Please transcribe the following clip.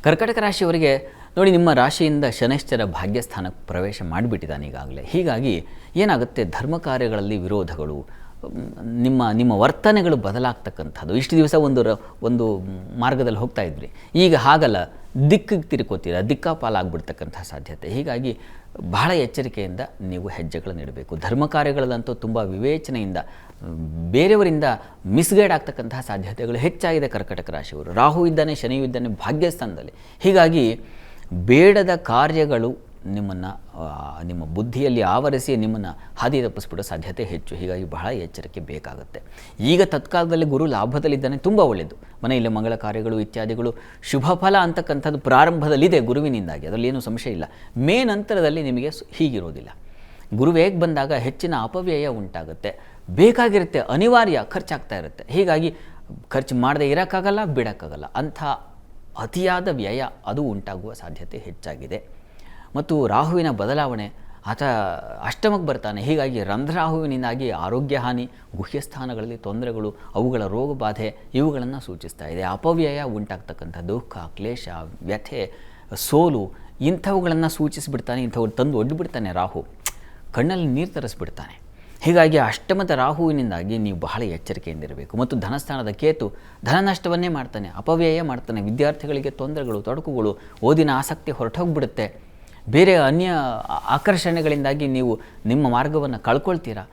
ಕರ್ಕಟಕ ರಾಶಿಯವರಿಗೆ ನೋಡಿ, ನಿಮ್ಮ ರಾಶಿಯಿಂದ ಶನೈಶ್ಚರ ಭಾಗ್ಯಸ್ಥಾನಕ್ಕೆ ಪ್ರವೇಶ ಮಾಡಿಬಿಟ್ಟಿದ್ದಾನೆ ಈಗಾಗಲೇ. ಹೀಗಾಗಿ ಏನಾಗುತ್ತೆ, ಧರ್ಮ ಕಾರ್ಯಗಳಲ್ಲಿ ವಿರೋಧಗಳು, ನಿಮ್ಮ ವರ್ತನೆಗಳು ಬದಲಾಗ್ತಕ್ಕಂಥದ್ದು. ಇಷ್ಟು ದಿವಸ ಒಂದು ಮಾರ್ಗದಲ್ಲಿ ಹೋಗ್ತಾ ಇದ್ರಿ, ಈಗ ಹಾಗಲ್ಲ, ದಿಕ್ಕಿಗೆ ತಿರ್ಕೋತೀರ, ದಿಕ್ಕಾಪಾಲಾಗ್ಬಿಡ್ತಕ್ಕಂಥ ಸಾಧ್ಯತೆ. ಹೀಗಾಗಿ ಬಹಳ ಎಚ್ಚರಿಕೆಯಿಂದ ನೀವು ಹೆಜ್ಜೆಗಳನ್ನು ಇಡಬೇಕು. ಧರ್ಮ ಕಾರ್ಯಗಳಲ್ಲಂತೂ ತುಂಬ ವಿವೇಚನೆಯಿಂದ, ಬೇರೆಯವರಿಂದ ಮಿಸ್ಗೈಡ್ ಆಗ್ತಕ್ಕಂತಹ ಸಾಧ್ಯತೆಗಳು ಹೆಚ್ಚಾಗಿದೆ ಕರ್ಕಟಕ ರಾಶಿಯವರು. ರಾಹು ಇದ್ದಾನೆ, ಶನಿಯು ಇದ್ದಾನೆ ಭಾಗ್ಯಸ್ಥಾನದಲ್ಲಿ. ಹೀಗಾಗಿ ಬೇಡದ ಕಾರ್ಯಗಳು ನಿಮ್ಮ ಬುದ್ಧಿಯಲ್ಲಿ ಆವರಿಸಿ ನಿಮ್ಮನ್ನು ಹಾದಿ ತಪ್ಪಿಸ್ಬಿಡೋ ಸಾಧ್ಯತೆ ಹೆಚ್ಚು. ಹೀಗಾಗಿ ಬಹಳ ಎಚ್ಚರಿಕೆ ಬೇಕಾಗುತ್ತೆ. ಈಗ ತತ್ಕಾಲದಲ್ಲಿ ಗುರು ಲಾಭದಲ್ಲಿದ್ದಾನೆ, ತುಂಬ ಒಳ್ಳೆಯದು. ಮನೆಯಲ್ಲಿ ಮಂಗಳ ಕಾರ್ಯಗಳು ಇತ್ಯಾದಿಗಳು ಶುಭ ಫಲ ಅಂತಕ್ಕಂಥದ್ದು ಪ್ರಾರಂಭದಲ್ಲಿದೆ ಗುರುವಿನಿಂದಾಗಿ, ಅದರಲ್ಲಿ ಏನೂ ಸಂಶಯ ಇಲ್ಲ. ಮೇ ನಂತರದಲ್ಲಿ ನಿಮಗೆ ಹೀಗಿರೋದಿಲ್ಲ. ಗುರು ವೇಗ ಬಂದಾಗ ಹೆಚ್ಚಿನ ಅಪವ್ಯಯ ಉಂಟಾಗುತ್ತೆ, ಬೇಕಾಗಿರುತ್ತೆ, ಅನಿವಾರ್ಯ ಖರ್ಚಾಗ್ತಾ ಇರುತ್ತೆ. ಹೀಗಾಗಿ ಖರ್ಚು ಮಾಡದೆ ಇರೋಕ್ಕಾಗಲ್ಲ, ಬಿಡೋಕ್ಕಾಗಲ್ಲ, ಅಂಥ ಅತಿಯಾದ ವ್ಯಯ ಅದು ಉಂಟಾಗುವ ಸಾಧ್ಯತೆ ಹೆಚ್ಚಾಗಿದೆ. ಮತ್ತು ರಾಹುವಿನ ಬದಲಾವಣೆ, ಆತ ಅಷ್ಟಮಕ್ಕೆ ಬರ್ತಾನೆ. ಹೀಗಾಗಿ ರಂಧ್ರಾಹುವಿನಿಂದಾಗಿ ಆರೋಗ್ಯ ಹಾನಿ, ಗುಹ್ಯಸ್ಥಾನಗಳಲ್ಲಿ ತೊಂದರೆಗಳು, ಅವುಗಳ ರೋಗ ಬಾಧೆ ಇವುಗಳನ್ನು ಸೂಚಿಸ್ತಾ ಇದೆ. ಅಪವ್ಯಯ ಉಂಟಾಗ್ತಕ್ಕಂಥ ದುಃಖ, ಕ್ಲೇಶ, ವ್ಯಥೆ, ಸೋಲು ಇಂಥವುಗಳನ್ನು ಸೂಚಿಸಿಬಿಡ್ತಾನೆ. ಇಂಥವ್ರು ತಂದು ಒಡ್ಡಿಬಿಡ್ತಾನೆ ರಾಹು, ಕಣ್ಣಲ್ಲಿ ನೀರು ತರಿಸ್ಬಿಡ್ತಾನೆ. ಹೀಗಾಗಿ ಅಷ್ಟಮದ ರಾಹುವಿನಿಂದಾಗಿ ನೀವು ಬಹಳ ಎಚ್ಚರಿಕೆಯಿಂದಿರಬೇಕು. ಮತ್ತು ಧನಸ್ಥಾನದ ಕೇತು ಧನ ನಷ್ಟವನ್ನೇ ಮಾಡ್ತಾನೆ, ಅಪವ್ಯಯ ಮಾಡ್ತಾನೆ. ವಿದ್ಯಾರ್ಥಿಗಳಿಗೆ ತೊಂದರೆಗಳು, ತೊಡಕುಗಳು, ಓದಿನ ಆಸಕ್ತಿ ಹೊರಟೋಗ್ಬಿಡುತ್ತೆ. ಬೇರೆ ಅನ್ಯ ಆಕರ್ಷಣೆಗಳಿಂದಾಗಿ ನೀವು ನಿಮ್ಮ ಮಾರ್ಗವನ್ನು ಕಳ್ಕೊಳ್ತೀರಾ.